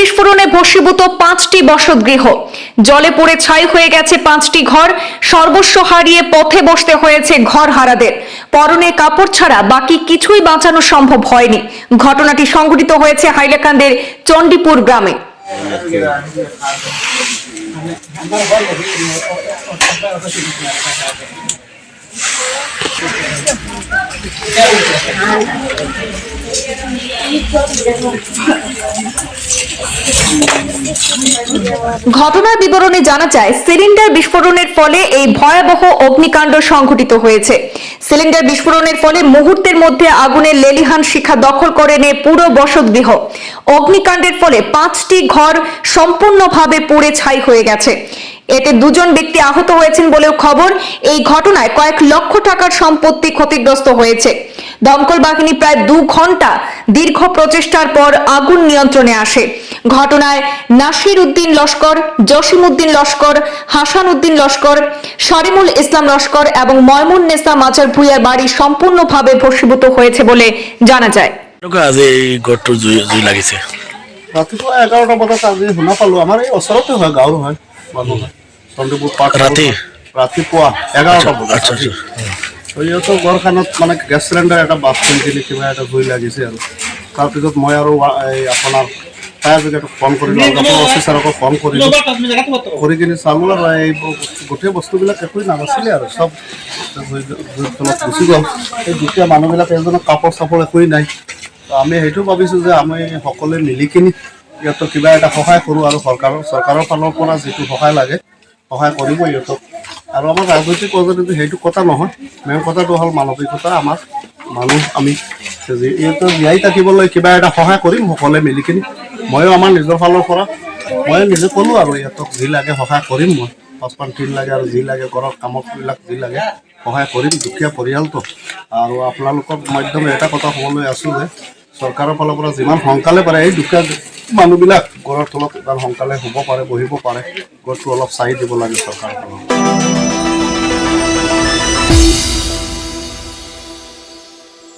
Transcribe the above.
বিস্ফোরণে ভস্মীভূত 5টি বসতগৃহ, জলে পড়ে ছাই হয়ে গেছে 5টি ঘর, সর্বস্ব হারিয়ে পথে বসতে হয়েছে ঘরহারাদের। পরনে কাপড় ছাড়া বাকি কিছুই বাঁচানো সম্ভব হয়নি। ঘটনাটি সংঘটিত হয়েছে হাইলাকান্দির চণ্ডীপুর গ্রামে। ঘটনার বিবরণে জানা যায়, সিলিন্ডার বিস্ফোরণের ফলে এই ভয়াবহ অগ্নিকাণ্ড সংঘটিত হয়েছে। সিলিন্ডার বিস্ফোরণের ফলে মুহূর্তের মধ্যে আগুনের লেলিহান শিখা দখল করে নেয় পুরো বসতগৃহ। অগ্নিকাণ্ডের ফলে 5টি ঘর সম্পূর্ণভাবে পুড়ে ছাই হয়ে গেছে। এতে 2 জন ব্যক্তি আহত হয়েছেন বলেও খবর। এই ঘটনায় কয়েক লক্ষ টাকার সম্পত্তি ক্ষতিগ্রস্ত হয়েছে। দমকল বাহিনী প্রায় 2 ঘন্টা দীর্ঘ প্রচেষ্টার পর আগুন নিয়ন্ত্রণে আসে। ঘটনায় নাসির উদ্দিন লস্কর, জসিম উদ্দিন লস্কর, হাসান উদ্দিন লস্কর, শরিমুল ইসলাম লস্কর এবং ময়মুন্নেসা মাজার ভুইয়ার বাড়ি সম্পূর্ণভাবে ভস্মীভূত হয়েছে বলে জানা যায়। আজ এই ঘরটোৰ জুই লাগিছে ৰাতিপুৱা 11টা বজাত আজি শুনা পালো। আমাৰ এই ওচৰতে হয়, গাঁৱৰ হয়, মানুহ হয়। চণ্ডীপুৰ পাৰ্ক ৰাতিপুৱা 11টা বজাত সিহঁতৰ ঘৰখনত মানে গেছ চিলিণ্ডাৰ এটা বাছ কিনি কিবা এটা জুই লাগিছে। আৰু তাৰপিছত মই আৰু এই আপোনাৰ ফায়াৰ ব্ৰিগেডক ফোন কৰিলোঁ, অফিচাৰকো ফোন কৰিলোঁ, কৰি কিনি চালোঁ আৰু এই গোটেই বস্তুবিলাক একোৱেই নাবাছিলে আৰু চব তলত গুচি গ'ল। এই দুখীয়া মানুহবিলাক এজনৰ কাপোৰ চাপোৰ একোৱেই নাই। আমি সেইটো ভাবিছোঁ যে আমি সকলোৱে মিলি কিনি ইহঁতক কিবা এটা সহায় কৰোঁ আৰু চৰকাৰৰ ফালৰ পৰা যিটো সহায় লাগে সহায় কৰিব ইহঁতক। আৰু আমাৰ ৰাজনৈতিক পৰ্যায়ত সেইটো কথা নহয়, মেইন কথাটো হ'ল মানৱিকতা। আমাৰ মানুহ আমি ইহঁতক জীয়াই থাকিবলৈ কিবা এটা সহায় কৰিম সকলোৱে মিলি কিনি। ময়ো আমাৰ নিজৰ ফালৰ পৰা মই নিজে ক'লোঁ আৰু ইহঁতক যি লাগে সহায় কৰিম। মই 5 টিন লাগে আৰু যি লাগে ঘৰৰ কামতবিলাক যি লাগে সহায় কৰিম। দুখীয়া পৰিয়ালটো আৰু আপোনালোকৰ মাধ্যমে এটা কথা ক'বলৈ আছোঁ যে চৰকাৰৰ ফালৰ পৰা যিমান সোনকালে পাৰে এই দুখীয়া মানুহবিলাক ঘৰৰ তলত ইমান সোনকালে শুব পাৰে, বহিব পাৰে, ঘৰটো অলপ চাই দিব লাগে চৰকাৰৰ ফালৰ পৰা।